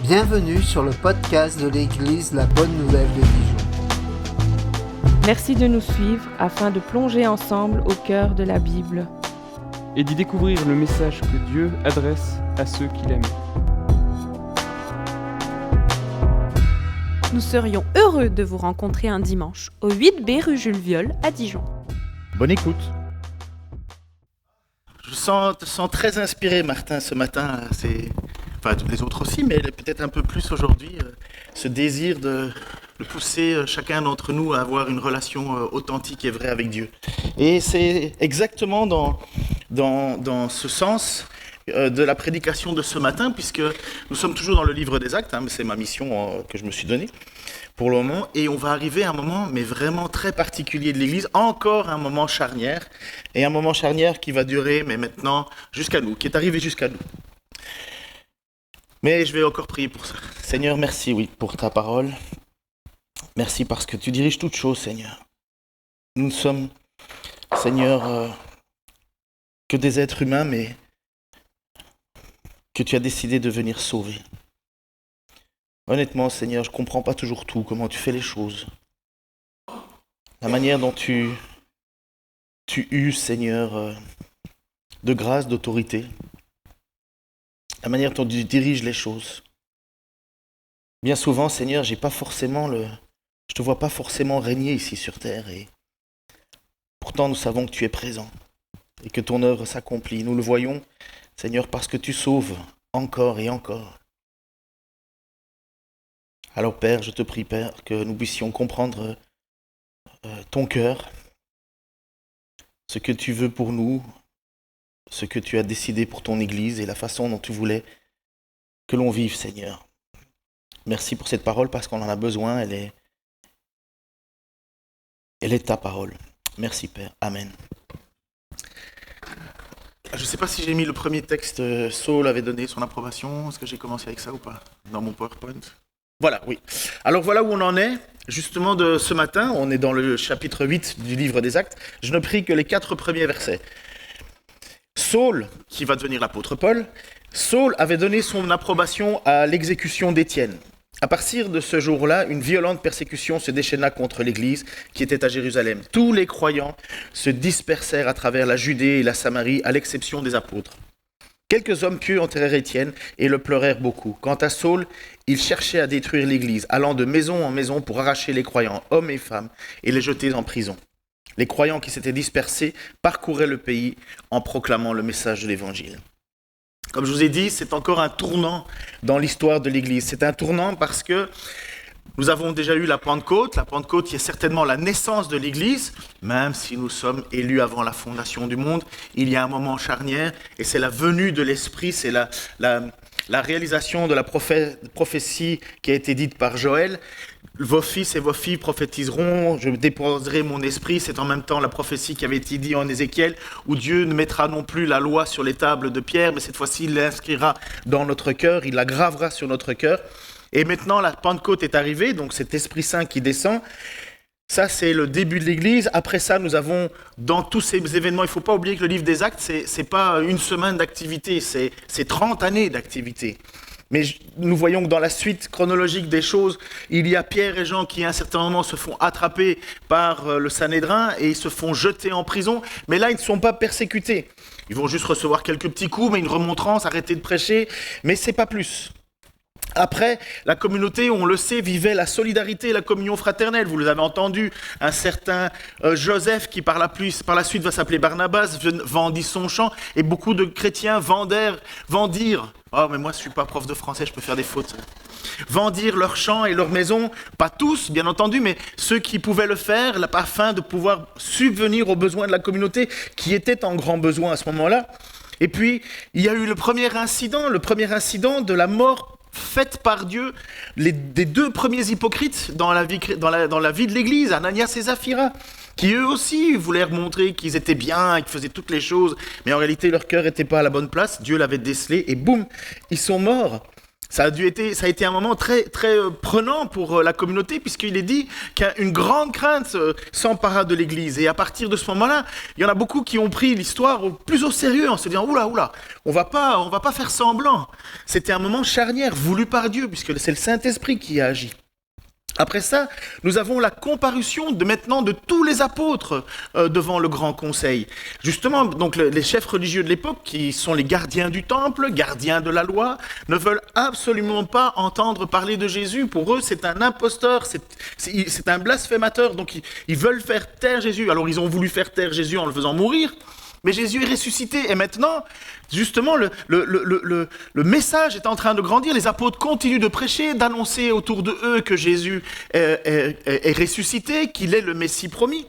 Bienvenue sur le podcast de l'Église La Bonne Nouvelle de Dijon. Merci de nous suivre afin de plonger ensemble au cœur de la Bible et d'y découvrir le message que Dieu adresse à ceux qu'il aime. Nous serions heureux de vous rencontrer un dimanche au 8B rue Jules Viol à Dijon. Bonne écoute. Je te sens très inspiré, Martin, ce matin. Enfin, les autres aussi, mais peut-être un peu plus aujourd'hui. Ce désir de pousser chacun d'entre nous à avoir une relation authentique et vraie avec Dieu. Et c'est exactement dans ce sens de la prédication de ce matin, puisque nous sommes toujours dans le livre des Actes, c'est ma mission que je me suis donnée pour le moment, et on va arriver à un moment, mais vraiment très particulier de l'Église, encore un moment charnière, et un moment charnière qui va durer, mais maintenant, jusqu'à nous, qui est arrivé jusqu'à nous. Mais je vais encore prier pour ça. Seigneur, merci, oui, pour ta parole. Merci parce que tu diriges toutes choses, Seigneur. Nous ne sommes, Seigneur, que des êtres humains, mais que tu as décidé de venir sauver. Honnêtement, Seigneur, je ne comprends pas toujours tout, comment tu fais les choses. La manière dont tu uses, Seigneur, de grâce, d'autorité. La manière dont tu diriges les choses. Bien souvent, Seigneur, je te vois pas forcément régner ici sur terre. Et pourtant, nous savons que tu es présent et que ton œuvre s'accomplit. Nous le voyons, Seigneur, parce que tu sauves encore et encore. Alors, Père, je te prie, Père, que nous puissions comprendre ton cœur, ce que tu veux pour nous, ce que tu as décidé pour ton Église et la façon dont tu voulais que l'on vive, Seigneur. Merci pour cette parole parce qu'on en a besoin, elle est ta parole. Merci, Père. Amen. Je ne sais pas si j'ai mis le premier texte, Saul avait donné son approbation. Est-ce que j'ai commencé avec ça ou pas dans mon PowerPoint ? Voilà, oui. Alors voilà où on en est, justement, de ce matin. On est dans le chapitre 8 du livre des Actes. Je ne prie que les 4 premiers versets. Saul, qui va devenir l'apôtre Paul, Saul avait donné son approbation à l'exécution d'Étienne. À partir de ce jour-là, une violente persécution se déchaîna contre l'Église qui était à Jérusalem. Tous les croyants se dispersèrent à travers la Judée et la Samarie, à l'exception des apôtres. Quelques hommes pieux enterrèrent Étienne et le pleurèrent beaucoup. Quant à Saul, il cherchait à détruire l'Église, allant de maison en maison pour arracher les croyants, hommes et femmes, et les jeter en prison. Les croyants qui s'étaient dispersés parcouraient le pays en proclamant le message de l'Évangile. Comme je vous ai dit, c'est encore un tournant dans l'histoire de l'Église. C'est un tournant parce que nous avons déjà eu la Pentecôte qui est certainement la naissance de l'Église, même si nous sommes élus avant la fondation du monde. Il y a un moment charnière et c'est la venue de l'Esprit, c'est la réalisation de la prophétie qui a été dite par Joël. Vos fils et vos filles prophétiseront, je déposerai mon esprit. C'est en même temps la prophétie qui avait été dite en Ézéchiel, où Dieu ne mettra non plus la loi sur les tables de pierre, mais cette fois-ci, il l'inscrira dans notre cœur, il la gravera sur notre cœur. Et maintenant, la Pentecôte est arrivée, donc cet Esprit Saint qui descend. Ça, c'est le début de l'Église. Après ça, nous avons, dans tous ces événements, il ne faut pas oublier que le livre des Actes, c'est pas une semaine d'activité, c'est 30 années d'activité. Mais nous voyons que dans la suite chronologique des choses, il y a Pierre et Jean qui à un certain moment se font attraper par le Sanhédrin et ils se font jeter en prison. Mais là, ils ne sont pas persécutés. Ils vont juste recevoir quelques petits coups, mais une remontrance, arrêter de prêcher, mais c'est pas plus. Après, la communauté, on le sait, vivait la solidarité et la communion fraternelle. Vous l'avez entendu, un certain Joseph qui par la suite va s'appeler Barnabas, vendit son champ, et beaucoup de chrétiens vendirent. Oh, mais moi, je ne suis pas prof de français, je peux faire des fautes. Vendirent leurs champs et leurs maisons, pas tous, bien entendu, mais ceux qui pouvaient le faire, afin de pouvoir subvenir aux besoins de la communauté qui était en grand besoin à ce moment-là. Et puis, il y a eu le premier incident de la mort faite par Dieu des 2 premiers hypocrites dans la vie de l'Église, Ananias et Saphira, qui eux aussi voulaient montrer qu'ils étaient bien et qu'ils faisaient toutes les choses, mais en réalité leur cœur n'était pas à la bonne place, Dieu l'avait décelé et boum, ils sont morts Ça a été un moment très, très prenant pour la communauté, puisqu'il est dit qu'une grande crainte s'empara de l'Église. Et à partir de ce moment-là, il y en a beaucoup qui ont pris l'histoire plus au sérieux, en se disant « Oula, on va pas faire semblant ». C'était un moment charnière, voulu par Dieu, puisque c'est le Saint-Esprit qui a agi. Après ça, nous avons la comparution de tous les apôtres devant le grand conseil. Justement, donc les chefs religieux de l'époque, qui sont les gardiens du temple, gardiens de la loi, ne veulent absolument pas entendre parler de Jésus. Pour eux, c'est un imposteur, c'est un blasphémateur, donc ils veulent faire taire Jésus. Alors ils ont voulu faire taire Jésus en le faisant mourir, mais Jésus est ressuscité et maintenant, justement, le message est en train de grandir. Les apôtres continuent de prêcher, d'annoncer autour de eux que Jésus est ressuscité, qu'il est le Messie promis.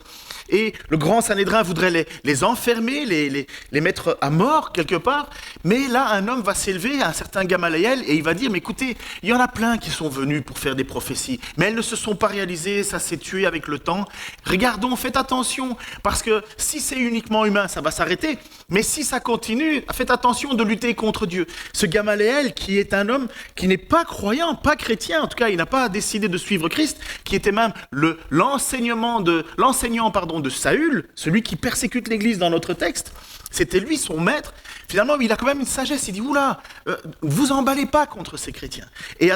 Et le grand Sanhédrin voudrait les enfermer, les mettre à mort quelque part. Mais là, un homme va s'élever, un certain Gamaliel, et il va dire, mais écoutez, il y en a plein qui sont venus pour faire des prophéties, mais elles ne se sont pas réalisées, ça s'est tué avec le temps. Regardons, faites attention, parce que si c'est uniquement humain, ça va s'arrêter. Mais si ça continue, faites attention de lutter contre Dieu. Ce Gamaliel, qui est un homme qui n'est pas croyant, pas chrétien, en tout cas, il n'a pas décidé de suivre Christ, qui était même l'enseignant de Saül, celui qui persécute l'Église dans notre texte, c'était lui son maître. Finalement, il a quand même une sagesse. Il dit, oula, vous emballez pas contre ces chrétiens. Et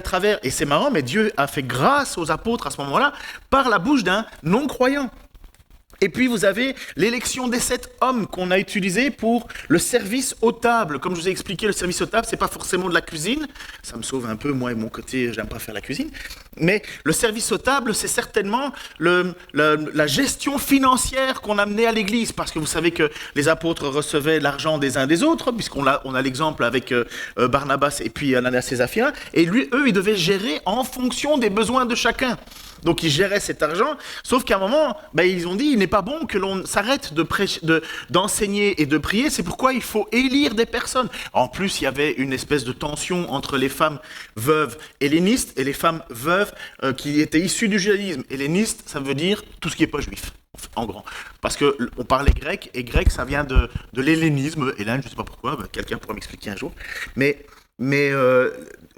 c'est marrant, mais Dieu a fait grâce aux apôtres à ce moment-là par la bouche d'un non-croyant. Et puis vous avez l'élection des 7 hommes qu'on a utilisés pour le service aux tables. Comme je vous ai expliqué, le service aux tables, c'est pas forcément de la cuisine. Ça me sauve un peu, moi et mon côté, j'aime pas faire la cuisine. Mais le service aux tables, c'est certainement la gestion financière qu'on amenait à l'église. Parce que vous savez que les apôtres recevaient l'argent des uns des autres, puisqu'on a l'exemple avec Barnabas et puis Ananias et Saphira. Et eux, ils devaient gérer en fonction des besoins de chacun. Donc ils géraient cet argent, sauf qu'à un moment, ils ont dit, il n'est pas bon que l'on s'arrête d'enseigner et de prier, c'est pourquoi il faut élire des personnes. En plus, il y avait une espèce de tension entre les femmes veuves hellénistes et les femmes veuves qui étaient issues du judaïsme. Helléniste, ça veut dire tout ce qui n'est pas juif, en grand. Parce qu'on parlait grec, et grec, ça vient de l'hellénisme. Hélène, je ne sais pas pourquoi, quelqu'un pourra m'expliquer un jour. Mais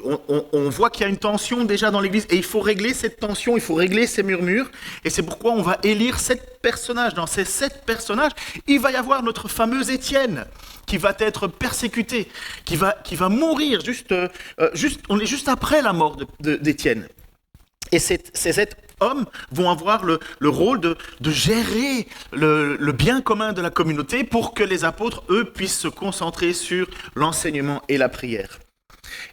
on voit qu'il y a une tension déjà dans l'Église et il faut régler cette tension, il faut régler ces murmures et c'est pourquoi on va élire 7 personnages. Dans ces 7 personnages, il va y avoir notre fameux Étienne qui va être persécuté, qui va mourir on est juste après la mort d'Étienne. Et ces 7 hommes vont avoir le rôle de gérer le bien commun de la communauté pour que les apôtres, eux, puissent se concentrer sur l'enseignement et la prière.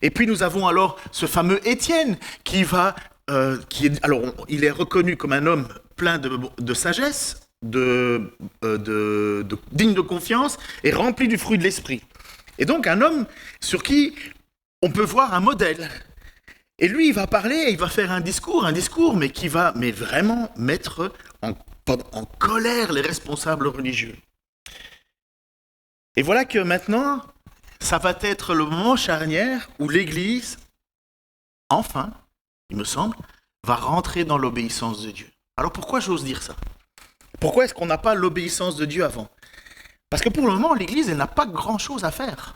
Et puis nous avons alors ce fameux Étienne il est reconnu comme un homme plein de sagesse, digne de confiance et rempli du fruit de l'esprit. Et donc un homme sur qui on peut voir un modèle. Et lui, il va parler, il va faire un discours, mais qui va vraiment mettre en colère les responsables religieux. Et voilà que maintenant, ça va être le moment charnière où l'Église, enfin, il me semble, va rentrer dans l'obéissance de Dieu. Alors pourquoi j'ose dire ça ? Pourquoi est-ce qu'on n'a pas l'obéissance de Dieu avant ? Parce que pour le moment, l'Église, elle n'a pas grand-chose à faire.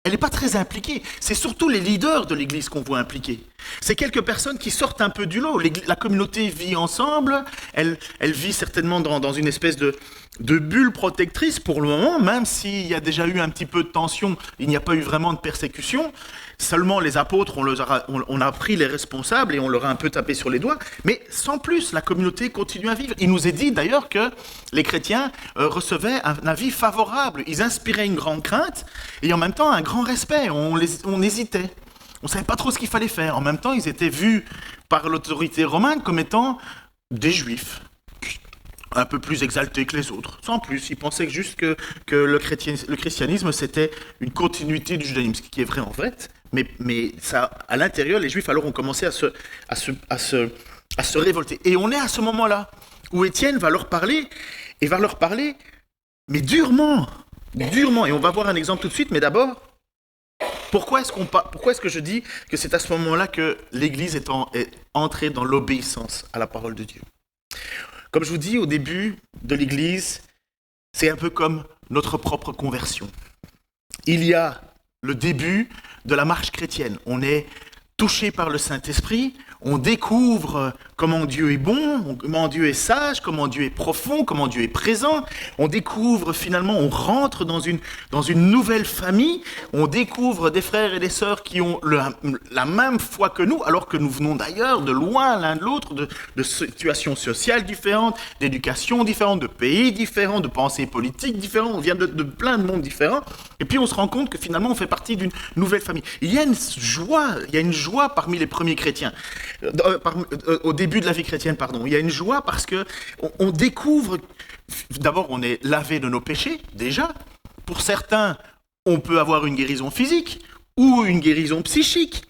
Elle n'est pas très impliquée. C'est surtout les leaders de l'Église qu'on voit impliqués. C'est quelques personnes qui sortent un peu du lot. La communauté vit ensemble, elle vit certainement dans une espèce de bulle protectrice pour le moment, même s'il y a déjà eu un petit peu de tension, il n'y a pas eu vraiment de persécution. Seulement les apôtres, on a pris les responsables et on leur a un peu tapé sur les doigts. Mais sans plus, la communauté continue à vivre. Il nous est dit d'ailleurs que les chrétiens recevaient un avis favorable. Ils inspiraient une grande crainte et en même temps un grand respect. On hésitait. On ne savait pas trop ce qu'il fallait faire. En même temps, ils étaient vus par l'autorité romaine comme étant des juifs, un peu plus exaltés que les autres. Sans plus, ils pensaient juste que le christianisme, c'était une continuité du judaïsme, ce qui est vrai en fait. Mais ça, à l'intérieur, les juifs alors ont commencé à se révolter. Et on est à ce moment-là où Étienne va leur parler, mais durement. Et on va voir un exemple tout de suite, mais d'abord, pourquoi est-ce que je dis que c'est à ce moment-là que l'Église est entrée dans l'obéissance à la parole de Dieu ? Comme je vous dis, au début de l'Église, c'est un peu comme notre propre conversion. Il y a le début de la marche chrétienne. On est touché par le Saint-Esprit, on découvre comment Dieu est bon, comment Dieu est sage, comment Dieu est profond, comment Dieu est présent. On découvre finalement, on rentre dans une nouvelle famille. On découvre des frères et des sœurs qui ont la même foi que nous, alors que nous venons d'ailleurs, de loin l'un de l'autre, de situations sociales différentes, d'éducation différentes, de pays différents, de pensées politiques différentes. On vient de plein de mondes différents. Et puis on se rend compte que finalement on fait partie d'une nouvelle famille. Il y a une joie parmi les premiers chrétiens. Au début de la vie chrétienne, il y a une joie parce que on découvre, d'abord on est lavé de nos péchés, déjà. Pour certains, on peut avoir une guérison physique ou une guérison psychique.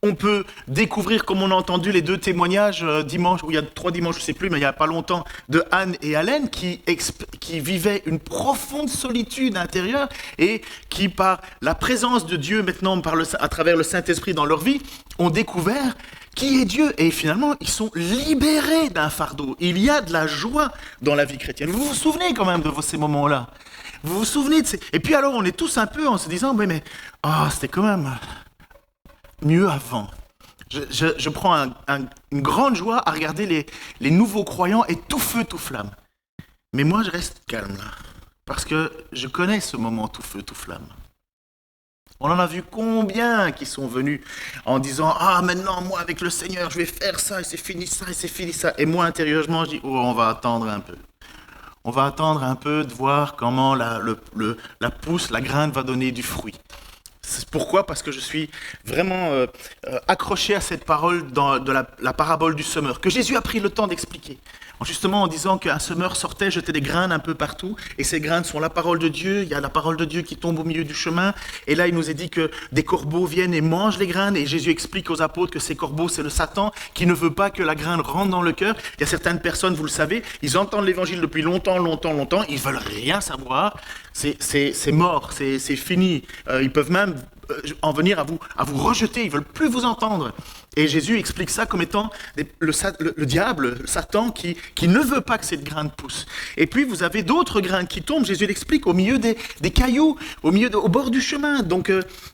On peut découvrir, comme on a entendu les 2 témoignages dimanche, ou il y a 3 dimanches, je ne sais plus, mais il n'y a pas longtemps, de Anne et Alain qui vivaient une profonde solitude intérieure et qui, par la présence de Dieu maintenant, à travers le Saint-Esprit dans leur vie, ont découvert qui est Dieu. Et finalement, ils sont libérés d'un fardeau. Il y a de la joie dans la vie chrétienne. Vous vous souvenez quand même de ces moments-là? Vous vous souvenez de ces... Et puis alors, on est tous un peu en se disant, mais c'était quand même... mieux avant. Je prends une grande joie à regarder les nouveaux croyants et tout feu, tout flamme. Mais moi, je reste calme là, parce que je connais ce moment tout feu, tout flamme. On en a vu combien qui sont venus en disant « Ah, maintenant, moi, avec le Seigneur, je vais faire ça, et c'est fini ça, et c'est fini ça. » Et moi, intérieurement, je dis « Oh, on va attendre un peu. On va attendre un peu de voir comment la pousse, la graine va donner du fruit. » Pourquoi ? Parce que je suis vraiment accroché à cette parole de la parabole du semeur, que Jésus a pris le temps d'expliquer. Justement en disant qu'un semeur sortait, jetait des graines un peu partout, et ces graines sont la parole de Dieu, il y a la parole de Dieu qui tombe au milieu du chemin, et là il nous est dit que des corbeaux viennent et mangent les graines, et Jésus explique aux apôtres que ces corbeaux c'est le Satan, qui ne veut pas que la graine rentre dans le cœur. Il y a certaines personnes, vous le savez, ils entendent l'évangile depuis longtemps, ils veulent rien savoir, c'est mort, c'est fini, ils peuvent même en venir à vous rejeter, ils ne veulent plus vous entendre. Et Jésus explique ça comme étant le diable, le Satan, qui ne veut pas que cette graine pousse. Et puis vous avez d'autres graines qui tombent, Jésus l'explique, au milieu des cailloux, au bord du chemin. Donc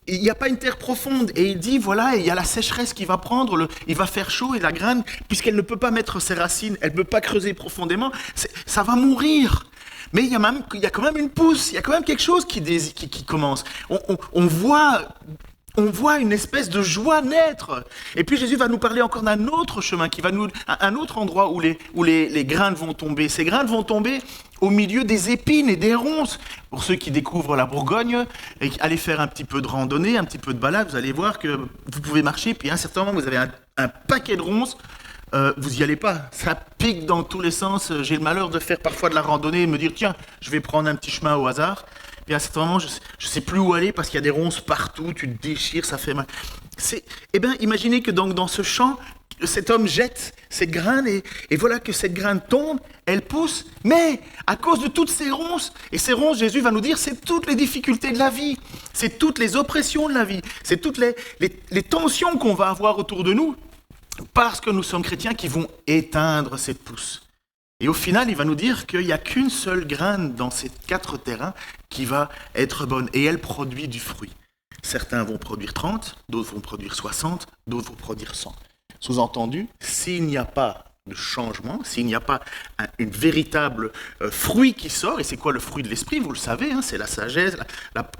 il n'y a pas une terre profonde. Et il dit, voilà, il y a la sécheresse qui va prendre, il va faire chaud, et la graine, puisqu'elle ne peut pas mettre ses racines, elle ne peut pas creuser profondément, ça va mourir. Mais il y a quand même une pousse, il y a quand même quelque chose qui commence. On voit une espèce de joie naître. Et puis Jésus va nous parler encore d'un autre chemin, un autre endroit où les graines vont tomber. Ces graines vont tomber au milieu des épines et des ronces. Pour ceux qui découvrent la Bourgogne, et allez faire un petit peu de randonnée, un petit peu de balade, vous allez voir que vous pouvez marcher, puis à un certain moment, vous avez un paquet de ronces. Vous n'y allez pas, ça pique dans tous les sens. J'ai le malheur de faire parfois de la randonnée et me dire tiens, je vais prendre un petit chemin au hasard. Puis à ce moment, je ne sais plus où aller parce qu'il y a des ronces partout, tu te déchires, ça fait mal. Imaginez que dans ce champ, cet homme jette cette graine et voilà que cette graine tombe, elle pousse, mais à cause de toutes ces ronces, et ces ronces, Jésus va nous dire, c'est toutes les difficultés de la vie, c'est toutes les oppressions de la vie, c'est toutes les tensions qu'on va avoir autour de nous, parce que nous sommes chrétiens qui vont éteindre cette pousse. Et au final, il va nous dire qu'il n'y a qu'une seule graine dans ces 4 terrains qui va être bonne, et elle produit du fruit. Certains vont produire 30, d'autres vont produire 60, d'autres vont produire 100. Sous-entendu, s'il n'y a pas de changement, s'il n'y a pas une véritable fruit qui sort, et c'est quoi le fruit de l'esprit, vous le savez, c'est la sagesse,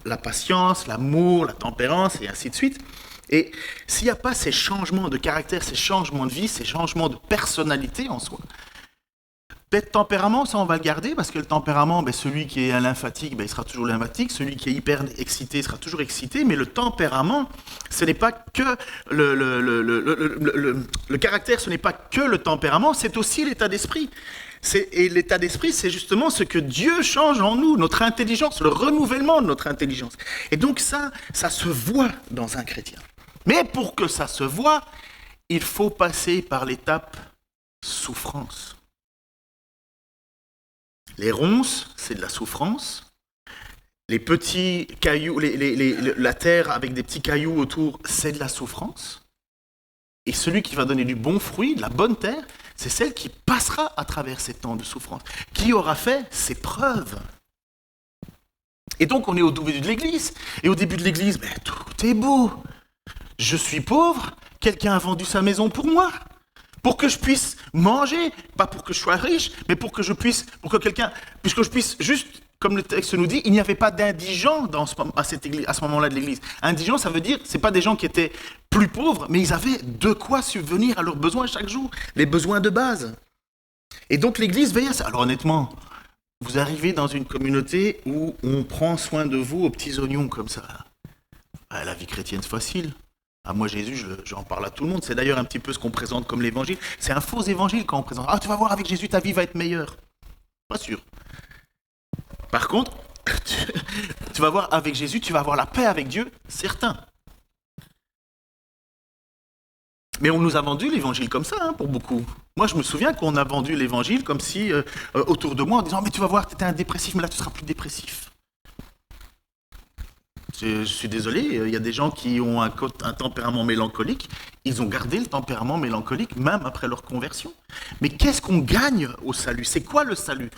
la patience, l'amour, la tempérance, et ainsi de suite. Et s'il n'y a pas ces changements de caractère, ces changements de vie, ces changements de personnalité en soi, peut-être tempérament, ça on va le garder, parce que le tempérament, celui qui est lymphatique, il sera toujours lymphatique, celui qui est hyper excité sera toujours excité, mais le tempérament, ce n'est pas que le caractère, ce n'est pas que le tempérament, c'est aussi l'état d'esprit. Et l'état d'esprit, c'est justement ce que Dieu change en nous, notre intelligence, le renouvellement de notre intelligence. Et donc ça se voit dans un chrétien. Mais pour que ça se voit, il faut passer par l'étape souffrance. Les ronces, c'est de la souffrance. Les petits cailloux, la terre avec des petits cailloux autour, c'est de la souffrance. Et celui qui va donner du bon fruit, de la bonne terre, c'est celle qui passera à travers ces temps de souffrance, qui aura fait ses preuves. Et donc on est au début de l'église, et au début de l'église, mais tout est beau. Je suis pauvre, quelqu'un a vendu sa maison pour moi, pour que je puisse manger, pas pour que je sois riche, mais puisque je puisse juste, comme le texte nous dit, il n'y avait pas d'indigents à ce moment-là de l'église. Indigents, ça veut dire, c'est pas des gens qui étaient plus pauvres, mais ils avaient de quoi subvenir à leurs besoins chaque jour, les besoins de base. Et donc l'église veillait à ça. Alors honnêtement, vous arrivez dans une communauté où on prend soin de vous aux petits oignons comme ça. La vie chrétienne, c'est facile. Moi, Jésus, j'en parle à tout le monde. C'est d'ailleurs un petit peu ce qu'on présente comme l'évangile. C'est un faux évangile quand on présente. Tu vas voir, avec Jésus, ta vie va être meilleure. Pas sûr. Par contre, tu vas voir, avec Jésus, tu vas avoir la paix avec Dieu, certain. Mais on nous a vendu l'évangile comme ça, pour beaucoup. Moi, je me souviens qu'on a vendu l'évangile comme si, autour de moi, en disant « Mais tu vas voir, tu étais un dépressif, mais là, tu seras plus dépressif. » Je suis désolé, il y a des gens qui ont un tempérament mélancolique, ils ont gardé le tempérament mélancolique même après leur conversion. Mais qu'est-ce qu'on gagne au salut? C'est quoi le salut?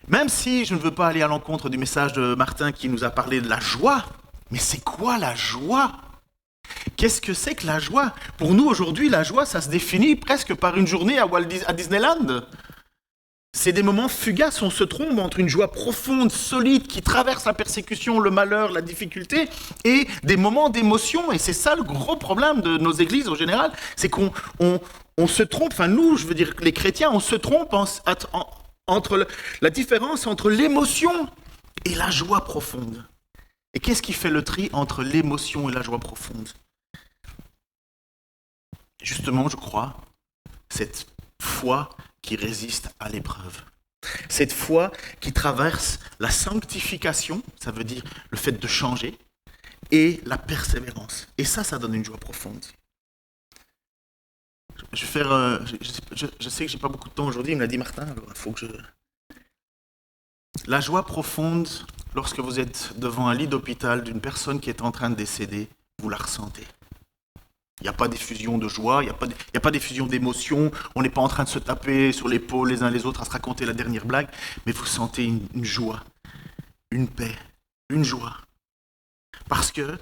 Même si je ne veux pas aller à l'encontre du message de Martin qui nous a parlé de la joie, mais c'est quoi la joie? Qu'est-ce que c'est que la joie? Pour nous aujourd'hui, la joie, ça se définit presque par une journée à Disneyland. C'est des moments fugaces, on se trompe entre une joie profonde, solide, qui traverse la persécution, le malheur, la difficulté, et des moments d'émotion. Et c'est ça le gros problème de nos églises en général, c'est qu'on se trompe, enfin nous, je veux dire les chrétiens, on se trompe entre la différence entre l'émotion et la joie profonde. Et qu'est-ce qui fait le tri entre l'émotion et la joie profonde? Justement, je crois, cette foi qui résiste à l'épreuve. Cette foi qui traverse la sanctification, ça veut dire le fait de changer, et la persévérance. Et ça donne une joie profonde. Je sais que j'ai pas beaucoup de temps aujourd'hui, il me l'a dit Martin, alors il faut que je... La joie profonde, lorsque vous êtes devant un lit d'hôpital d'une personne qui est en train de décéder, vous la ressentez. Il n'y a pas d'effusion de joie, il n'y a pas d'effusion d'émotion, on n'est pas en train de se taper sur l'épaule les uns les autres à se raconter la dernière blague, mais vous sentez une joie, une paix, une joie. Parce que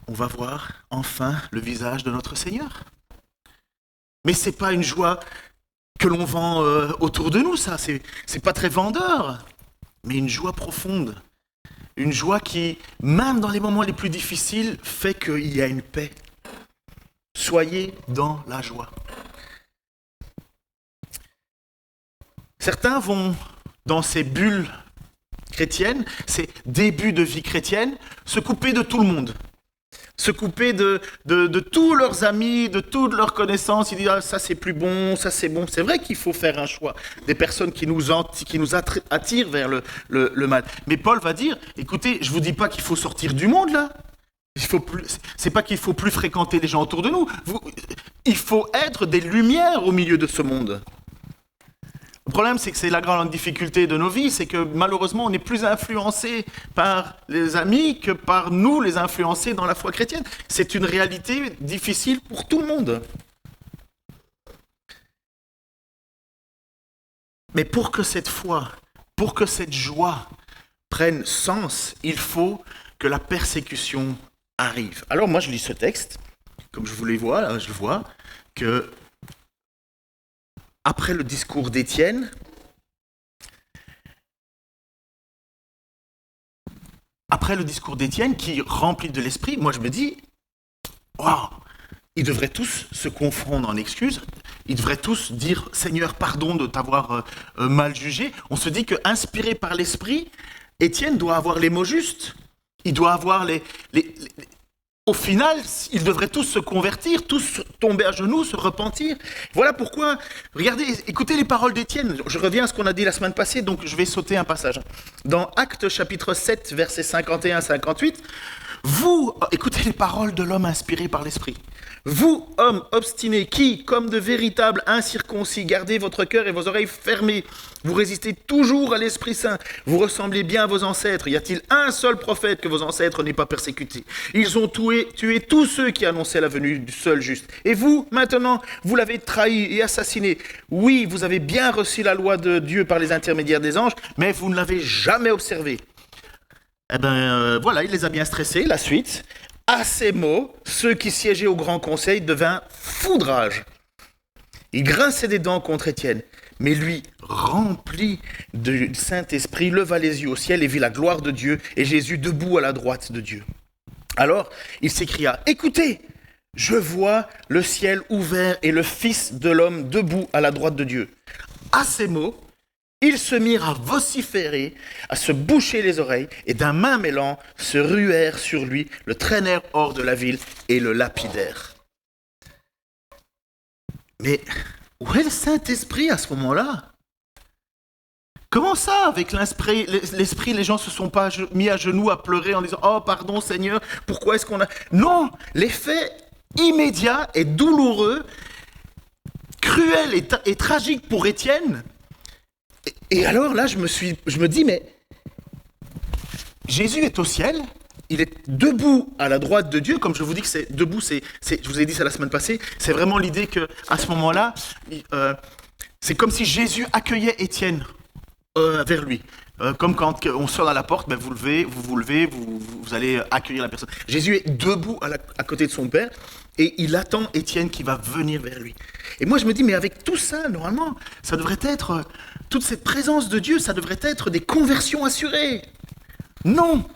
on va voir enfin le visage de notre Seigneur. Mais ce n'est pas une joie que l'on vend autour de nous, ça, c'est pas très vendeur, mais une joie profonde. Une joie qui, même dans les moments les plus difficiles, fait qu'il y a une paix. Soyez dans la joie. Certains vont dans ces bulles chrétiennes, ces débuts de vie chrétienne, se couper de tout le monde. Se couper de tous leurs amis, de toutes leurs connaissances. Ils disent « Ah, ça c'est plus bon, ça c'est bon ». C'est vrai qu'il faut faire un choix. Des personnes qui nous attirent vers le mal. Mais Paul va dire « Écoutez, je ne vous dis pas qu'il faut sortir du monde là. C'est pas qu'il faut plus fréquenter les gens autour de nous. Il faut être des lumières au milieu de ce monde. Le problème, c'est que c'est la grande difficulté de nos vies, c'est que malheureusement, on est plus influencé par les amis que par nous, les influencés dans la foi chrétienne. C'est une réalité difficile pour tout le monde. Mais pour que cette foi, pour que cette joie prenne sens, il faut que la persécution arrive. Alors moi, je lis ce texte, comme je vous le vois, là, je vois que après le discours d'Étienne, qui remplit de l'esprit, moi je me dis, waouh, ils devraient tous se confondre en excuses, ils devraient tous dire, Seigneur, pardon de t'avoir mal jugé. On se dit que, inspiré par l'esprit, Étienne doit avoir les mots justes, il doit avoir Au final, ils devraient tous se convertir, tous tomber à genoux, se repentir. Voilà pourquoi, regardez, écoutez les paroles d'Étienne. Je reviens à ce qu'on a dit la semaine passée, donc je vais sauter un passage. Dans Actes chapitre 7, versets 51-58, vous, écoutez les paroles de l'homme inspiré par l'Esprit. Vous, hommes obstinés, qui, comme de véritables incirconcis, gardez votre cœur et vos oreilles fermées, vous résistez toujours à l'Esprit Saint, vous ressemblez bien à vos ancêtres. Y a-t-il un seul prophète que vos ancêtres n'aient pas persécuté? Ils ont tué tous ceux qui annonçaient la venue du seul juste. Et vous, maintenant, vous l'avez trahi et assassiné. Oui, vous avez bien reçu la loi de Dieu par les intermédiaires des anges, mais vous ne l'avez jamais observée. Voilà, il les a bien stressés. La suite, à ces mots, ceux qui siégeaient au grand conseil devinrent fous de rage. Ils grinçaient des dents contre Étienne. Mais lui, rempli du Saint-Esprit, leva les yeux au ciel et vit la gloire de Dieu et Jésus debout à la droite de Dieu. Alors, il s'écria, « Écoutez, je vois le ciel ouvert et le Fils de l'homme debout à la droite de Dieu. » À ces mots, ils se mirent à vociférer, à se boucher les oreilles, et d'un même élan se ruèrent sur lui, le traînèrent hors de la ville et le lapidèrent. Mais où est le Saint-Esprit à ce moment-là? Comment ça, avec l'esprit, les gens ne se sont pas mis à genoux à pleurer en disant « Oh, pardon Seigneur, pourquoi est-ce qu'on a... » Non, l'effet immédiat et douloureux, cruel et tragique pour Étienne. Et alors là, je me dis, mais Jésus est au ciel, il est debout à la droite de Dieu, comme je vous dis que c'est debout, je vous ai dit ça la semaine passée, c'est vraiment l'idée qu'à ce moment-là, c'est comme si Jésus accueillait Étienne vers lui. Comme quand on sonne à la porte, vous vous levez, vous allez accueillir la personne. Jésus est debout à côté de son Père et il attend Étienne qui va venir vers lui. Et moi je me dis, mais avec tout ça, normalement, ça devrait être, toute cette présence de Dieu, ça devrait être des conversions assurées. Non,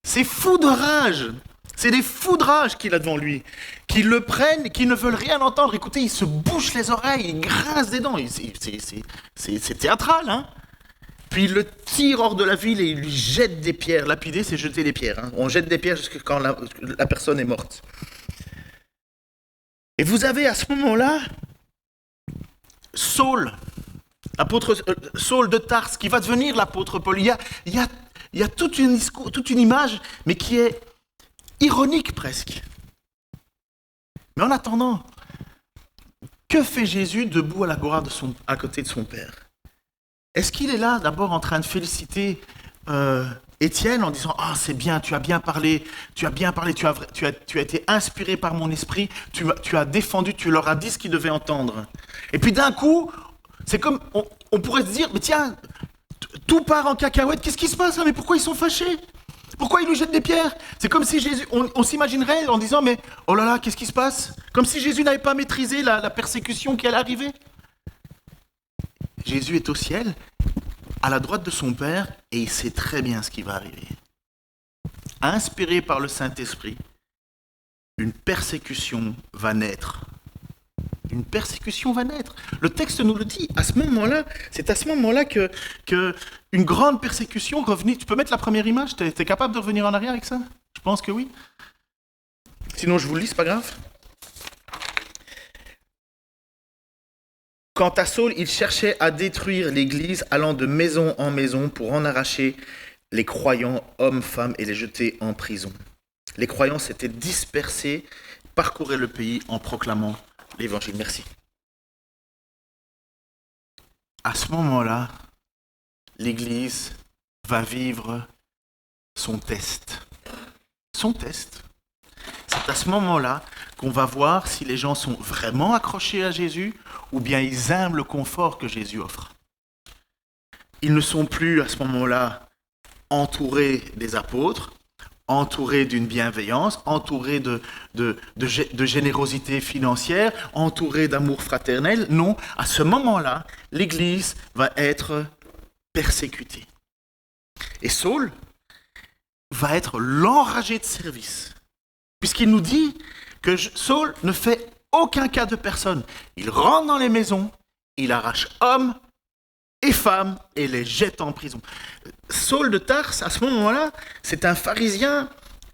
c'est fou de rage. C'est des fous de rage qu'il a devant lui, qui le prennent, qui ne veulent rien entendre. Écoutez, il se bouche les oreilles, il grince des dents. C'est théâtral, hein. Puis il le tire hors de la ville et il lui jette des pierres. Lapider, c'est jeter des pierres. Hein. On jette des pierres jusqu'à quand la personne est morte. Et vous avez à ce moment-là Saul, Saul de Tarse, qui va devenir l'apôtre Paul. Il y a toute une image, mais qui est ironique presque. Mais en attendant, que fait Jésus debout à la gloire à côté de son Père? Est-ce qu'il est là d'abord en train de féliciter Étienne en disant « Ah, c'est bien, tu as bien parlé, tu as été inspiré par mon esprit, tu as défendu, tu leur as dit ce qu'ils devaient entendre. » Et puis d'un coup, c'est comme, on pourrait se dire « Mais tiens, tout part en cacahuète, qu'est-ce qui se passe? Mais pourquoi ils sont fâchés? Pourquoi ils lui jettent des pierres ?» C'est comme si Jésus, on s'imaginerait en disant « Mais oh là là, qu'est-ce qui se passe ?» Comme si Jésus n'avait pas maîtrisé la persécution qui allait arriver. Jésus est au ciel, à la droite de son Père, et il sait très bien ce qui va arriver. Inspiré par le Saint-Esprit, une persécution va naître. Une persécution va naître. Le texte nous le dit. À ce moment-là, c'est à ce moment-là que une grande persécution revenait. Tu peux mettre la première image? Tu es capable de revenir en arrière avec ça? Je pense que oui. Sinon, je vous le lis, c'est pas grave. Quant à Saul, il cherchait à détruire l'Église, allant de maison en maison pour en arracher les croyants, hommes, femmes, et les jeter en prison. Les croyants s'étaient dispersés, parcouraient le pays en proclamant l'Évangile. Merci. À ce moment-là, l'Église va vivre son test. Son test. C'est à ce moment-là qu'on va voir si les gens sont vraiment accrochés à Jésus ou bien ils aiment le confort que Jésus offre. Ils ne sont plus à ce moment-là entourés des apôtres, entourés d'une bienveillance, entourés de générosité financière, entourés d'amour fraternel. Non, à ce moment-là, l'Église va être persécutée. Et Saul va être l'enragé de service. Puisqu'il nous dit que Saul ne fait aucun cas de personne. Il rentre dans les maisons, il arrache hommes et femmes et les jette en prison. Saul de Tarse, à ce moment-là, c'est un pharisien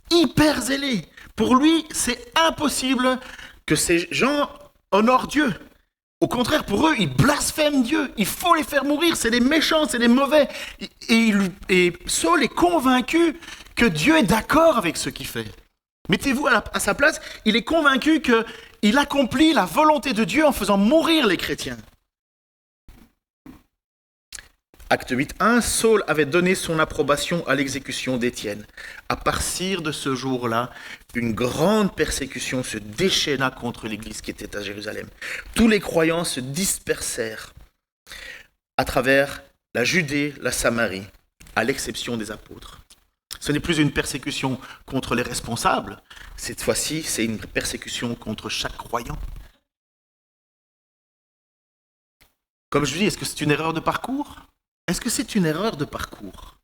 hyper zélé. Pour lui, c'est impossible que ces gens honorent Dieu. Au contraire, pour eux, ils blasphèment Dieu. Il faut les faire mourir, c'est des méchants, c'est des mauvais. Et Saul est convaincu que Dieu est d'accord avec ce qu'il fait. Mettez-vous à sa place, il est convaincu qu'il accomplit la volonté de Dieu en faisant mourir les chrétiens. Acte 8.1, Saul avait donné son approbation à l'exécution d'Étienne. À partir de ce jour-là, une grande persécution se déchaîna contre l'Église qui était à Jérusalem. Tous les croyants se dispersèrent à travers la Judée, la Samarie, à l'exception des apôtres. Ce n'est plus une persécution contre les responsables, cette fois-ci, c'est une persécution contre chaque croyant. Comme je dis, est-ce que c'est une erreur de parcours? Est-ce que c'est une erreur de parcours?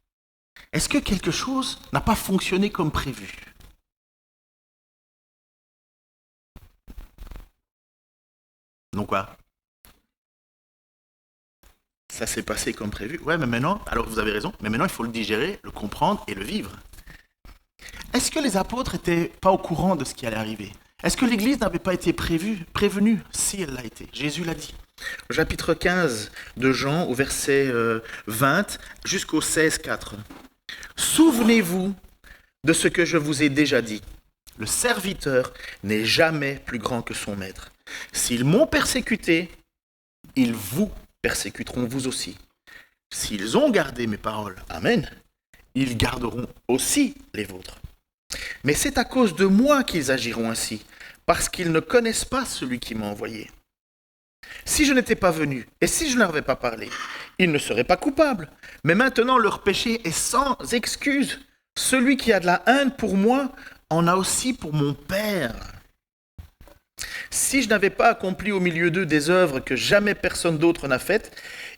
Est-ce que quelque chose n'a pas fonctionné comme prévu? Non quoi? Ça s'est passé comme prévu. Ouais, mais maintenant, alors vous avez raison, mais maintenant il faut le digérer, le comprendre et le vivre. Est-ce que les apôtres n'étaient pas au courant de ce qui allait arriver? Est-ce que l'Église n'avait pas été prévenue? Si, elle l'a été. Jésus l'a dit. Au chapitre 15 de Jean, au verset 20 jusqu'au 16,4. Souvenez-vous de ce que je vous ai déjà dit. Le serviteur n'est jamais plus grand que son maître. S'ils m'ont persécuté, ils vous persécuteront vous aussi. S'ils ont gardé mes paroles, amen, ils garderont aussi les vôtres. Mais c'est à cause de moi qu'ils agiront ainsi, parce qu'ils ne connaissent pas celui qui m'a envoyé. Si je n'étais pas venu, et si je ne leur avais pas parlé, ils ne seraient pas coupables. Mais maintenant leur péché est sans excuse. Celui qui a de la haine pour moi en a aussi pour mon Père. Si je n'avais pas accompli au milieu d'eux des œuvres que jamais personne d'autre n'a faites,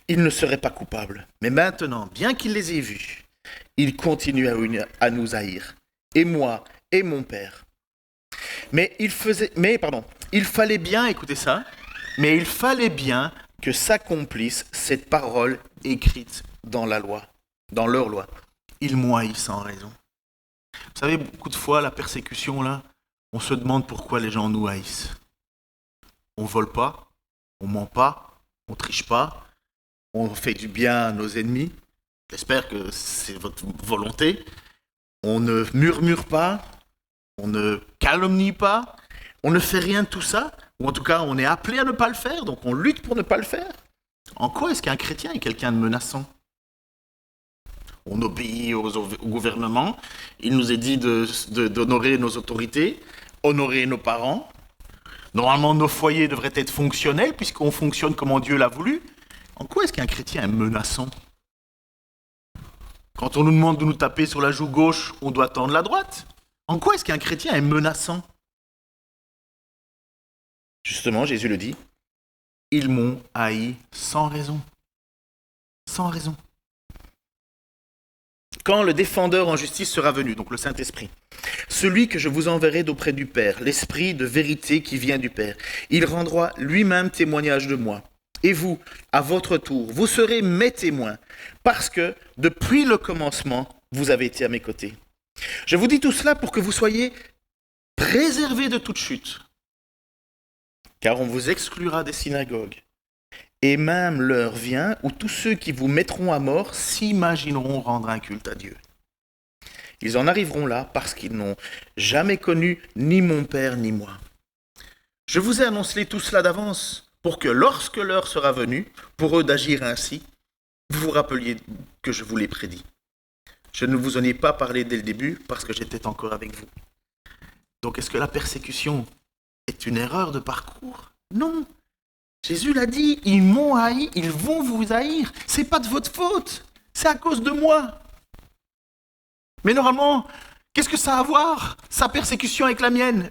ils ne seraient pas coupables. Mais maintenant, bien qu'ils les aient vus, ils continuent à nous haïr. Et moi, et mon Père. Il fallait bien, écoutez ça, mais il fallait bien que s'accomplisse cette parole écrite dans la loi, dans leur loi. Ils m'ont haï sans raison. Vous savez, beaucoup de fois, la persécution, là, on se demande pourquoi les gens nous haïssent. On ne vole pas, on ne ment pas, on ne triche pas, on fait du bien à nos ennemis. J'espère que c'est votre volonté. On ne murmure pas, on ne calomnie pas, on ne fait rien de tout ça. Ou en tout cas, on est appelé à ne pas le faire, donc on lutte pour ne pas le faire. En quoi est-ce qu'un chrétien est quelqu'un de menaçant? On obéit au gouvernement, il nous est dit d'honorer nos autorités, honorer nos parents. Normalement, nos foyers devraient être fonctionnels, puisqu'on fonctionne comme Dieu l'a voulu. En quoi est-ce qu'un chrétien est menaçant? Quand on nous demande de nous taper sur la joue gauche, on doit tendre la droite. En quoi est-ce qu'un chrétien est menaçant? Justement, Jésus le dit, ils m'ont haï sans raison. Sans raison. Quand le défendeur en justice sera venu, donc le Saint-Esprit, celui que je vous enverrai d'auprès du Père, l'Esprit de vérité qui vient du Père, il rendra lui-même témoignage de moi. Et vous, à votre tour, vous serez mes témoins, parce que depuis le commencement, vous avez été à mes côtés. Je vous dis tout cela pour que vous soyez préservés de toute chute, car on vous exclura des synagogues. Et même l'heure vient où tous ceux qui vous mettront à mort s'imagineront rendre un culte à Dieu. Ils en arriveront là parce qu'ils n'ont jamais connu ni mon Père ni moi. Je vous ai annoncé tout cela d'avance pour que lorsque l'heure sera venue, pour eux d'agir ainsi, vous vous rappeliez que je vous l'ai prédit. Je ne vous en ai pas parlé dès le début parce que j'étais encore avec vous. Donc est-ce que la persécution est une erreur de parcours? Non. Jésus l'a dit, ils m'ont haï, ils vont vous haïr. C'est pas de votre faute, c'est à cause de moi. Mais normalement, qu'est-ce que ça a à voir, sa persécution avec la mienne?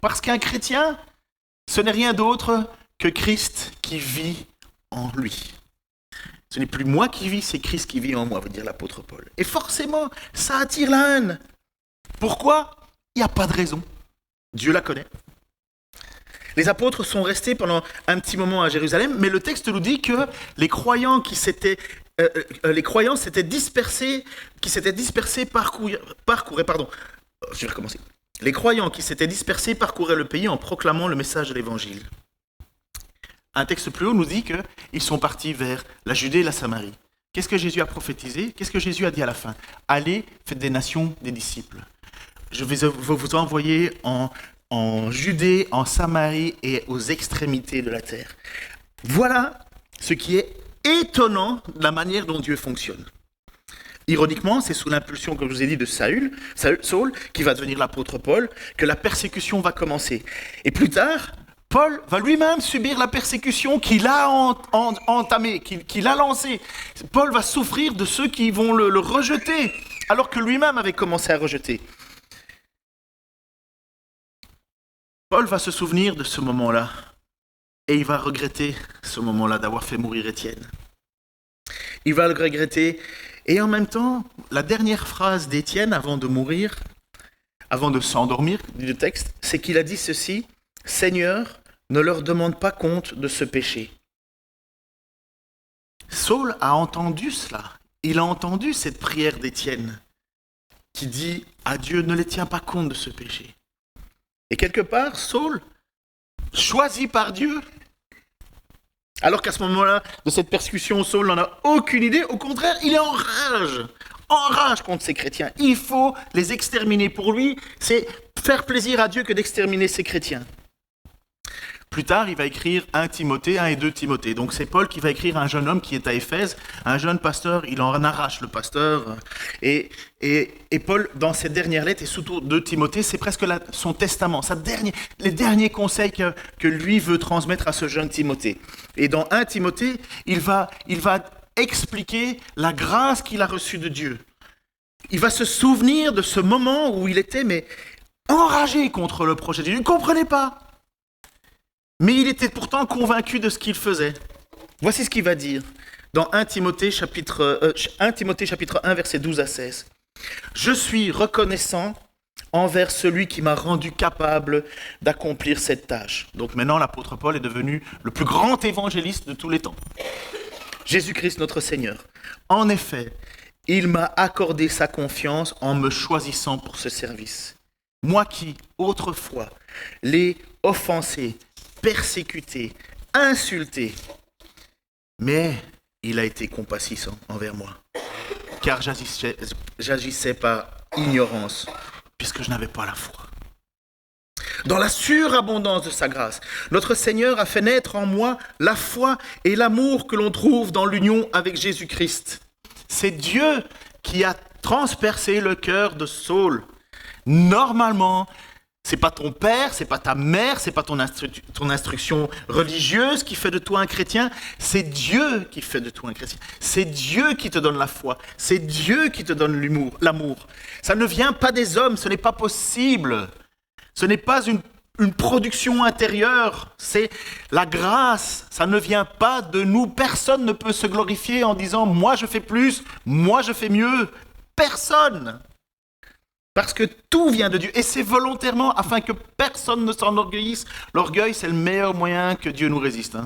Parce qu'un chrétien, ce n'est rien d'autre que Christ qui vit en lui. Ce n'est plus moi qui vis, c'est Christ qui vit en moi, veut dire l'apôtre Paul. Et forcément, ça attire la haine. Pourquoi? Il n'y a pas de raison. Dieu la connaît. Les apôtres sont restés pendant un petit moment à Jérusalem, mais le texte nous dit que les croyants s'étaient dispersés, Les croyants qui s'étaient dispersés parcouraient le pays en proclamant le message de l'évangile. Un texte plus haut nous dit qu'ils sont partis vers la Judée et la Samarie. Qu'est-ce que Jésus a prophétisé? Qu'est-ce que Jésus a dit à la fin? Allez, faites des nations des disciples. Je vais vous envoyer en Judée, en Samarie et aux extrémités de la terre. Voilà ce qui est étonnant de la manière dont Dieu fonctionne. Ironiquement, c'est sous l'impulsion, comme je vous ai dit, de Saül, qui va devenir l'apôtre Paul, que la persécution va commencer. Et plus tard, Paul va lui-même subir la persécution qu'il a entamée, qu'il a lancée. Paul va souffrir de ceux qui vont le rejeter. alors que lui-même avait commencé à rejeter. Paul va se souvenir de ce moment-là, et il va regretter ce moment-là d'avoir fait mourir Étienne. Il va le regretter, et en même temps, la dernière phrase d'Étienne avant de mourir, avant de s'endormir, dit le texte, c'est qu'il a dit ceci, « Seigneur, ne leur demande pas compte de ce péché. » Saul a entendu cela. Il a entendu cette prière d'Étienne qui dit à Dieu, ne les tiens pas compte de ce péché. Et quelque part, Saul, choisi par Dieu, alors qu'à ce moment-là, de cette persécution, Saul n'en a aucune idée, au contraire, il est en rage contre ces chrétiens. Il faut les exterminer. Pour lui, c'est faire plaisir à Dieu que d'exterminer ces chrétiens. Plus tard, il va écrire 1 Timothée, 1 et 2 Timothée. Donc c'est Paul qui va écrire à un jeune homme qui est à Éphèse, un jeune pasteur, il en arrache le pasteur. Et Paul, dans cette dernière lettre, et surtout 2 Timothée, c'est presque son testament, les derniers conseils que lui veut transmettre à ce jeune Timothée. Et dans 1 Timothée, il va expliquer la grâce qu'il a reçue de Dieu. Il va se souvenir de ce moment où il était enragé contre le projet de Dieu. Il ne comprenait pas. Mais il était pourtant convaincu de ce qu'il faisait. Voici ce qu'il va dire dans 1 Timothée chapitre 1, versets 12 à 16. « Je suis reconnaissant envers celui qui m'a rendu capable d'accomplir cette tâche. » Donc maintenant, l'apôtre Paul est devenu le plus grand évangéliste de tous les temps. Jésus-Christ notre Seigneur. En effet, il m'a accordé sa confiance en me choisissant pour ce service. Moi qui, autrefois, l'ai offensé, persécuté, insulté, mais il a été compassissant envers moi, car j'agissais par ignorance, puisque je n'avais pas la foi. Dans la surabondance de sa grâce, notre Seigneur a fait naître en moi la foi et l'amour que l'on trouve dans l'union avec Jésus-Christ. C'est Dieu qui a transpercé le cœur de Saul. Normalement, c'est pas ton père, c'est pas ta mère, c'est pas ton instruction religieuse qui fait de toi un chrétien, c'est Dieu qui fait de toi un chrétien. C'est Dieu qui te donne la foi, c'est Dieu qui te donne l'amour. Ça ne vient pas des hommes, ce n'est pas possible. Ce n'est pas une production intérieure, c'est la grâce. Ça ne vient pas de nous. Personne ne peut se glorifier en disant « moi je fais plus, moi je fais mieux ». Personne. Parce que tout vient de Dieu. Et c'est volontairement afin que personne ne s'enorgueillisse. L'orgueil, c'est le meilleur moyen que Dieu nous résiste.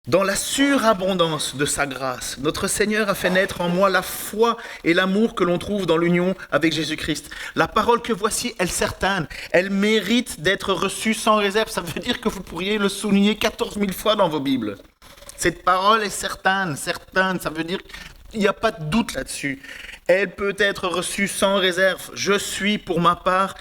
Dans la surabondance de sa grâce, notre Seigneur a fait naître en moi la foi et l'amour que l'on trouve dans l'union avec Jésus-Christ. La parole que voici, elle certaine, elle mérite d'être reçue sans réserve. Ça veut dire que vous pourriez le souligner 14 000 fois dans vos Bibles. Cette parole est certaine, ça veut dire qu'il n'y a pas de doute là-dessus. Elle peut être reçue sans réserve. Je suis, pour ma part,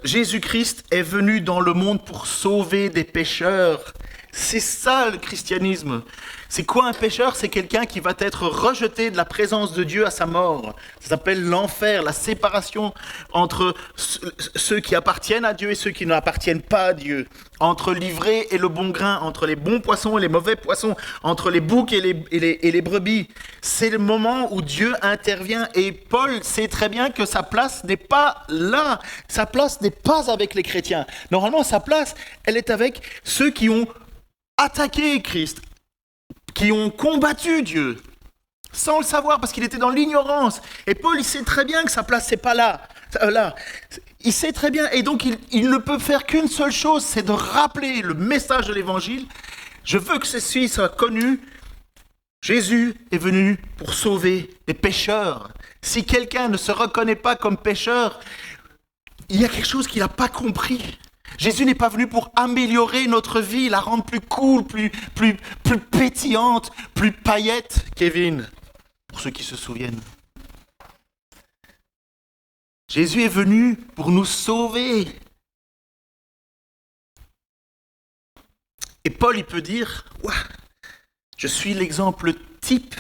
Jésus-Christ est venu dans le monde pour sauver des pécheurs. C'est ça le christianisme. C'est quoi un pécheur? C'est quelqu'un qui va être rejeté de la présence de Dieu à sa mort. Ça s'appelle l'enfer, la séparation entre ceux qui appartiennent à Dieu et ceux qui n'appartiennent pas à Dieu. Entre l'ivraie et le bon grain, entre les bons poissons et les mauvais poissons, entre les boucs et les brebis. C'est le moment où Dieu intervient et Paul sait très bien que sa place n'est pas là. Sa place n'est pas avec les chrétiens. Normalement, sa place, elle est avec ceux qui ont attaqué Christ, qui ont combattu Dieu, sans le savoir, parce qu'il était dans l'ignorance. Et Paul, il sait très bien que sa place, c'est pas là. Il sait très bien, et donc il ne peut faire qu'une seule chose, c'est de rappeler le message de l'Évangile. Je veux que ceci soit connu. Jésus est venu pour sauver les pécheurs. Si quelqu'un ne se reconnaît pas comme pécheur, il y a quelque chose qu'il n'a pas compris. Jésus n'est pas venu pour améliorer notre vie, la rendre plus cool, plus pétillante, plus paillette, Kevin, pour ceux qui se souviennent. Jésus est venu pour nous sauver. Et Paul, il peut dire, ouais, je suis l'exemple type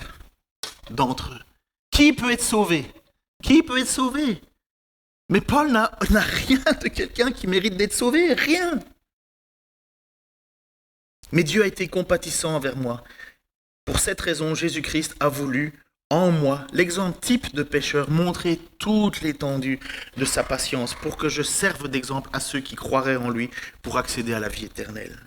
d'entre eux. Qui peut être sauvé? Qui peut être sauvé? Mais Paul n'a rien de quelqu'un qui mérite d'être sauvé, rien. Mais Dieu a été compatissant envers moi. Pour cette raison, Jésus-Christ a voulu, en moi, l'exemple type de pécheur, montrer toute l'étendue de sa patience pour que je serve d'exemple à ceux qui croiraient en lui pour accéder à la vie éternelle.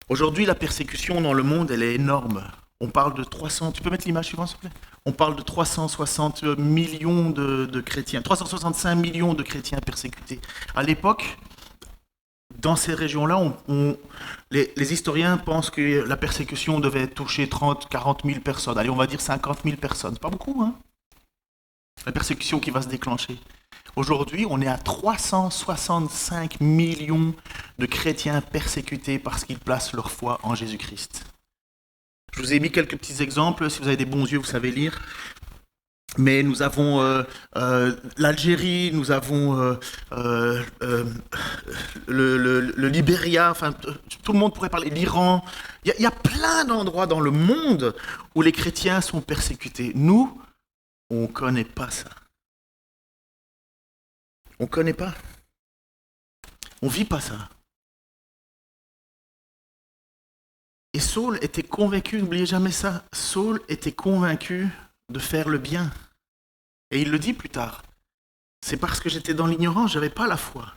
Aujourd'hui, la persécution dans le monde, elle est énorme. On parle de 300, tu peux mettre l'image suivante s'il te plaît ? On parle de 360 millions de chrétiens, 365 millions de chrétiens persécutés. À l'époque, dans ces régions-là, les historiens pensent que la persécution devait toucher 30, 40 000 personnes. Allez, on va dire 50 000 personnes. C'est pas beaucoup, hein ? La persécution qui va se déclencher. Aujourd'hui, on est à 365 millions de chrétiens persécutés parce qu'ils placent leur foi en Jésus-Christ. Je vous ai mis quelques petits exemples. Si vous avez des bons yeux, vous savez lire. Mais nous avons l'Algérie, nous avons le Libéria, enfin tout le monde pourrait parler, l'Iran. Il y a plein d'endroits dans le monde où les chrétiens sont persécutés. Nous, on ne connaît pas ça. On ne connaît pas. On ne vit pas ça. Et Saul était convaincu, n'oubliez jamais ça, Saul était convaincu de faire le bien. Et il le dit plus tard. C'est parce que j'étais dans l'ignorance, je n'avais pas la foi.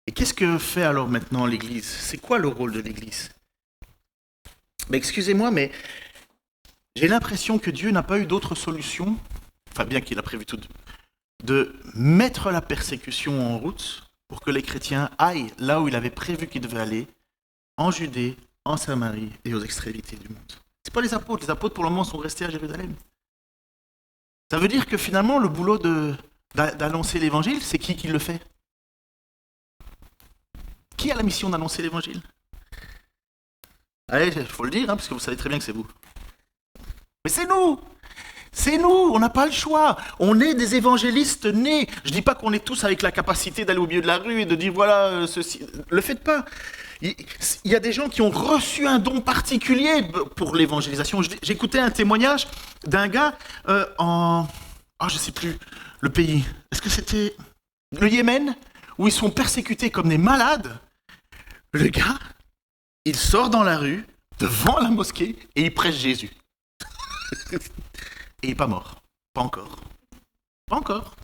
Et qu'est-ce que fait alors maintenant l'Église ? C'est quoi le rôle de l'Église ? Mais excusez-moi, mais j'ai l'impression que Dieu n'a pas eu d'autre solution, enfin bien qu'il a prévu tout, de mettre la persécution en route pour que les chrétiens aillent là où il avait prévu qu'ils devaient aller, en Judée, en Samarie et aux extrémités du monde. Ce n'est pas les apôtres. Les apôtres, pour le moment, sont restés à Jérusalem. Ça veut dire que finalement, le boulot d'annoncer l'évangile, c'est qui le fait ? Qui a la mission d'annoncer l'évangile ? Allez, il faut le dire, parce que vous savez très bien que c'est vous. Mais c'est nous ! C'est nous, on n'a pas le choix. On est des évangélistes nés. Je ne dis pas qu'on est tous avec la capacité d'aller au milieu de la rue et de dire voilà, ceci. Le faites pas. Il y a des gens qui ont reçu un don particulier pour l'évangélisation. J'écoutais un témoignage d'un gars je ne sais plus, le pays. Est-ce que c'était le Yémen, où ils sont persécutés comme des malades. Le gars, il sort dans la rue, devant la mosquée, et il prêche Jésus. Et il n'est pas mort. Pas encore. Pas encore.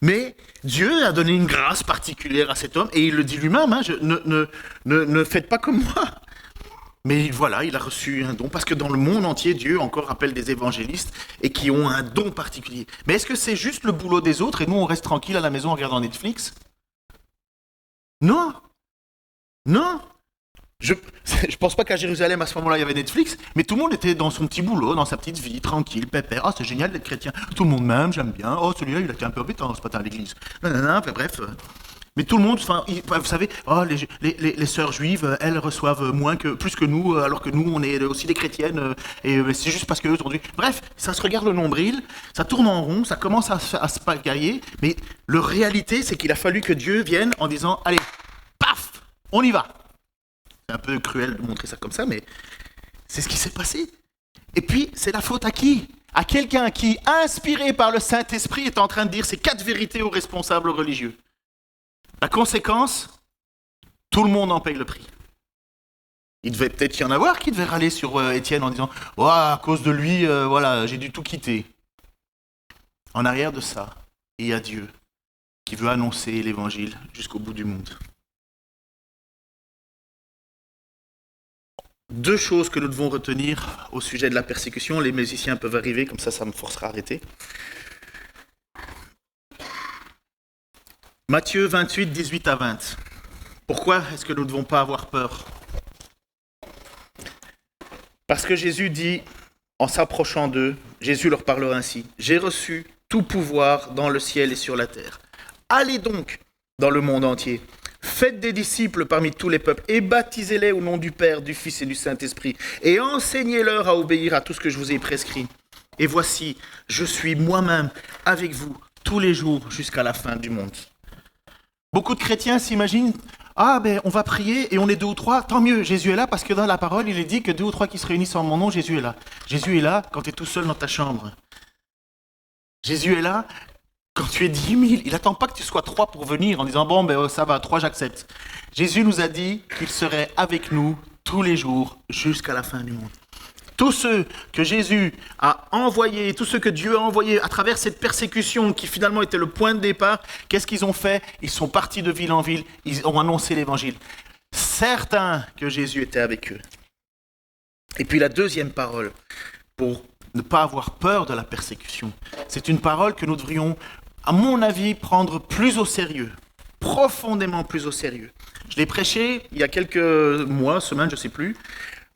Mais Dieu a donné une grâce particulière à cet homme, et il le dit lui-même, ne faites pas comme moi. Mais voilà, il a reçu un don, parce que dans le monde entier, Dieu encore appelle des évangélistes, et qui ont un don particulier. Mais est-ce que c'est juste le boulot des autres, et nous on reste tranquille à la maison en regardant Netflix ? Non. Non. Je pense pas qu'à Jérusalem, à ce moment-là, il y avait Netflix, mais tout le monde était dans son petit boulot, dans sa petite vie, tranquille, pépère. Ah, c'est génial d'être chrétien. Tout le monde m'aime, j'aime bien. Oh, celui-là, il a été un peu embêtant ce matin à l'église. Bref. Mais tout le monde, vous savez, oh, les sœurs juives, elles reçoivent plus que nous, alors que nous, on est aussi des chrétiennes, et c'est juste parce qu'eux, aujourd'hui... Bref, ça se regarde le nombril, ça tourne en rond, ça commence à se pagailler, mais la réalité, c'est qu'il a fallu que Dieu vienne en disant, allez, paf, on y va. C'est un peu cruel de montrer ça comme ça, mais c'est ce qui s'est passé. Et puis, c'est la faute à qui ? À quelqu'un qui, inspiré par le Saint-Esprit, est en train de dire ces 4 vérités aux responsables religieux. La conséquence, tout le monde en paye le prix. Il devait peut-être y en avoir qui devaient râler sur Étienne en disant « Oh, à cause de lui, voilà, j'ai dû tout quitter. » En arrière de ça, il y a Dieu qui veut annoncer l'évangile jusqu'au bout du monde. 2 choses que nous devons retenir au sujet de la persécution. Les musiciens peuvent arriver, comme ça me forcera à arrêter. Matthieu 28, 18 à 20. Pourquoi est-ce que nous ne devons pas avoir peur ? Parce que Jésus dit, en s'approchant d'eux, Jésus leur parlera ainsi. « J'ai reçu tout pouvoir dans le ciel et sur la terre. Allez donc dans le monde entier. Faites des disciples parmi tous les peuples et baptisez-les au nom du Père, du Fils et du Saint-Esprit et enseignez-leur à obéir à tout ce que je vous ai prescrit. Et voici, je suis moi-même avec vous tous les jours jusqu'à la fin du monde. » Beaucoup de chrétiens s'imaginent « Ah, on va prier et on est 2 ou 3, tant mieux, Jésus est là parce que dans la parole, il est dit que 2 ou 3 qui se réunissent en mon nom, Jésus est là. » Jésus est là quand tu es tout seul dans ta chambre. Jésus est là quand tu es 10 000, il n'attend pas que tu sois 3 pour venir en disant « Bon, ça va, 3 j'accepte. » Jésus nous a dit qu'il serait avec nous tous les jours jusqu'à la fin du monde. Tous ceux que Jésus a envoyés, tous ceux que Dieu a envoyés à travers cette persécution qui finalement était le point de départ, qu'est-ce qu'ils ont fait? Ils sont partis de ville en ville, ils ont annoncé l'évangile. Certains que Jésus était avec eux. Et puis la deuxième parole, pour ne pas avoir peur de la persécution, c'est une parole que nous devrions, à mon avis, prendre plus au sérieux, profondément plus au sérieux. Je l'ai prêché il y a quelques mois, semaines, je ne sais plus,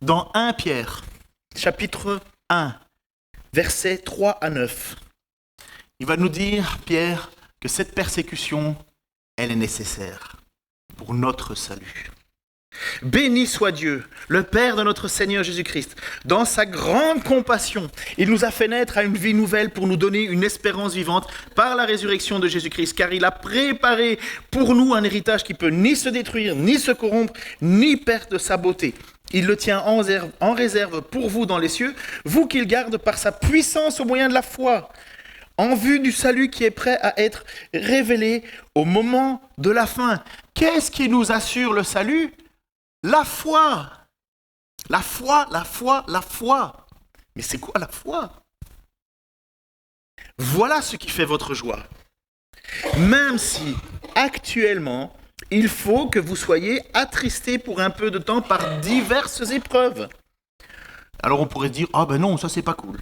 dans 1 Pierre, chapitre 1, versets 3 à 9. Il va nous dire, Pierre, que cette persécution, elle est nécessaire pour notre salut. Béni soit Dieu, le Père de notre Seigneur Jésus-Christ. Dans sa grande compassion, il nous a fait naître à une vie nouvelle pour nous donner une espérance vivante par la résurrection de Jésus-Christ, car il a préparé pour nous un héritage qui peut ni se détruire, ni se corrompre, ni perdre sa beauté. Il le tient en réserve pour vous dans les cieux, vous qu'il garde par sa puissance au moyen de la foi, en vue du salut qui est prêt à être révélé au moment de la fin. Qu'est-ce qui nous assure le salut ? La foi. La foi, la foi, la foi. Mais c'est quoi la foi ? Voilà ce qui fait votre joie. Même si, actuellement, il faut que vous soyez attristés pour un peu de temps par diverses épreuves. Alors on pourrait dire, ah ben non, ça c'est pas cool.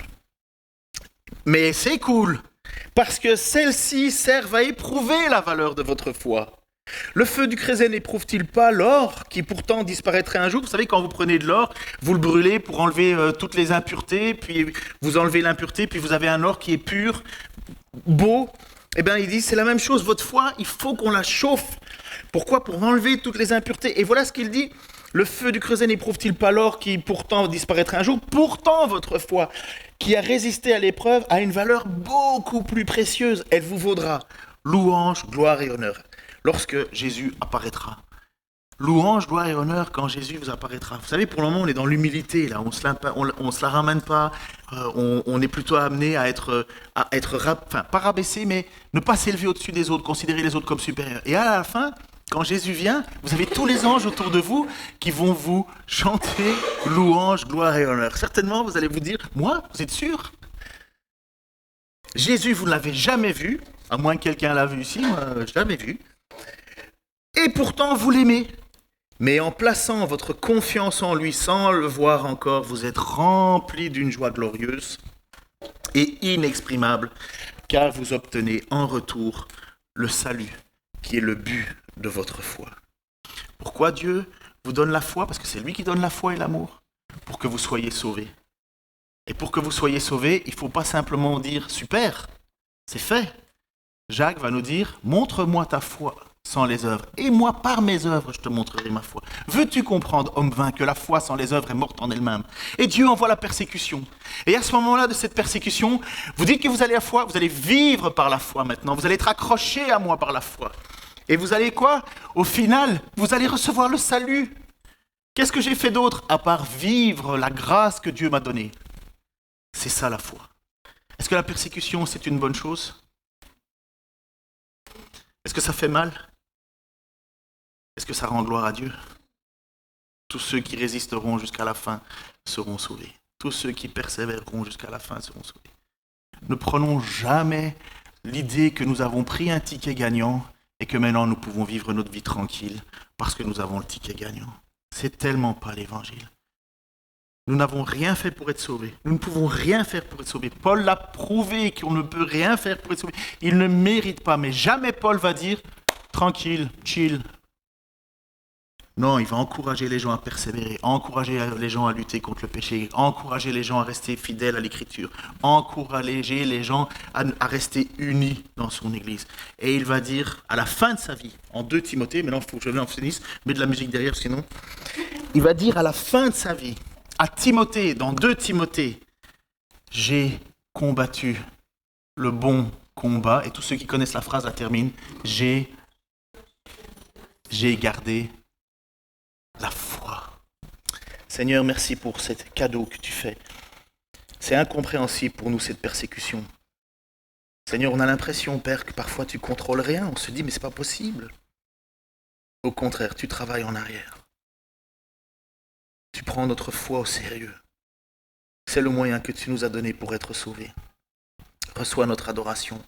Mais c'est cool, parce que celles-ci servent à éprouver la valeur de votre foi. Le feu du crésin n'éprouve-t-il pas l'or qui pourtant disparaîtrait un jour ? Vous savez, quand vous prenez de l'or, vous le brûlez pour enlever toutes les impuretés, puis vous enlevez l'impureté, puis vous avez un or qui est pur, beau. Eh bien, il dit, c'est la même chose, votre foi, il faut qu'on la chauffe. Pourquoi ? Pour enlever toutes les impuretés. Et voilà ce qu'il dit, le feu du crésin n'éprouve-t-il pas l'or qui pourtant disparaîtrait un jour ? Pourtant, votre foi, qui a résisté à l'épreuve, a une valeur beaucoup plus précieuse. Elle vous vaudra louange, gloire et honneur. Lorsque Jésus apparaîtra. Louange, gloire et honneur quand Jésus vous apparaîtra. Vous savez, pour le moment, on est dans l'humilité, là. On se la ramène pas. On est plutôt amené à être pas rabaissé, mais ne pas s'élever au-dessus des autres, considérer les autres comme supérieurs. Et à la fin, quand Jésus vient, vous avez tous les anges autour de vous qui vont vous chanter louange, gloire et honneur. Certainement, vous allez vous dire, moi, vous êtes sûr ? Jésus, vous ne l'avez jamais vu, à moins que quelqu'un l'a vu ici, moi, jamais vu. Et pourtant, vous l'aimez. Mais en plaçant votre confiance en lui sans le voir encore, vous êtes rempli d'une joie glorieuse et inexprimable, car vous obtenez en retour le salut, qui est le but de votre foi. Pourquoi Dieu vous donne la foi ? Parce que c'est lui qui donne la foi et l'amour, pour que vous soyez sauvés. Et pour que vous soyez sauvés, il ne faut pas simplement dire « super », c'est fait. Jacques va nous dire « montre-moi ta foi ». Sans les œuvres. Et moi, par mes œuvres, je te montrerai ma foi. Veux-tu comprendre, homme vain, que la foi sans les œuvres est morte en elle-même ? Et Dieu envoie la persécution. Et à ce moment-là de cette persécution, vous dites que vous allez à la foi, vous allez vivre par la foi maintenant. Vous allez être accroché à moi par la foi. Et vous allez quoi ? Au final, vous allez recevoir le salut. Qu'est-ce que j'ai fait d'autre à part vivre la grâce que Dieu m'a donnée ? C'est ça la foi. Est-ce que la persécution, c'est une bonne chose ? Est-ce que ça fait mal ? Est-ce que ça rend gloire à Dieu ? Tous ceux qui résisteront jusqu'à la fin seront sauvés. Tous ceux qui persévéreront jusqu'à la fin seront sauvés. Ne prenons jamais l'idée que nous avons pris un ticket gagnant et que maintenant nous pouvons vivre notre vie tranquille parce que nous avons le ticket gagnant. C'est tellement pas l'évangile. Nous n'avons rien fait pour être sauvés. Nous ne pouvons rien faire pour être sauvés. Paul l'a prouvé qu'on ne peut rien faire pour être sauvé. Il ne mérite pas, mais jamais Paul va dire tranquille, chill. Non, il va encourager les gens à persévérer, encourager les gens à lutter contre le péché, encourager les gens à rester fidèles à l'écriture, encourager les gens à rester unis dans son église. Et il va dire à la fin de sa vie, en 2 Timothée, maintenant il faut que je en finisse, mets de la musique derrière sinon, il va dire à la fin de sa vie, à Timothée, dans 2 Timothée, j'ai combattu le bon combat, et tous ceux qui connaissent la phrase la terminent, j'ai gardé la foi. Seigneur, merci pour ce cadeau que tu fais. C'est incompréhensible pour nous cette persécution. Seigneur, on a l'impression, Père, que parfois tu contrôles rien. On se dit, mais c'est pas possible. Au contraire, tu travailles en arrière. Tu prends notre foi au sérieux. C'est le moyen que tu nous as donné pour être sauvés. Reçois notre adoration,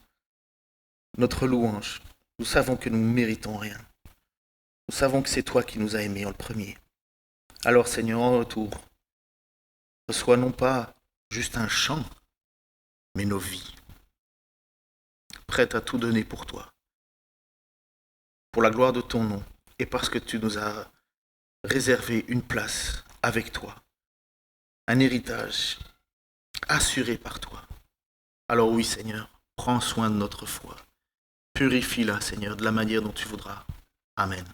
notre louange. Nous savons que nous ne méritons rien. Nous savons que c'est toi qui nous as aimés en le premier. Alors Seigneur, en retour, reçois non pas juste un chant, mais nos vies, prêtes à tout donner pour toi, pour la gloire de ton nom, et parce que tu nous as réservé une place avec toi, un héritage assuré par toi. Alors oui Seigneur, prends soin de notre foi, purifie-la Seigneur de la manière dont tu voudras. Amen.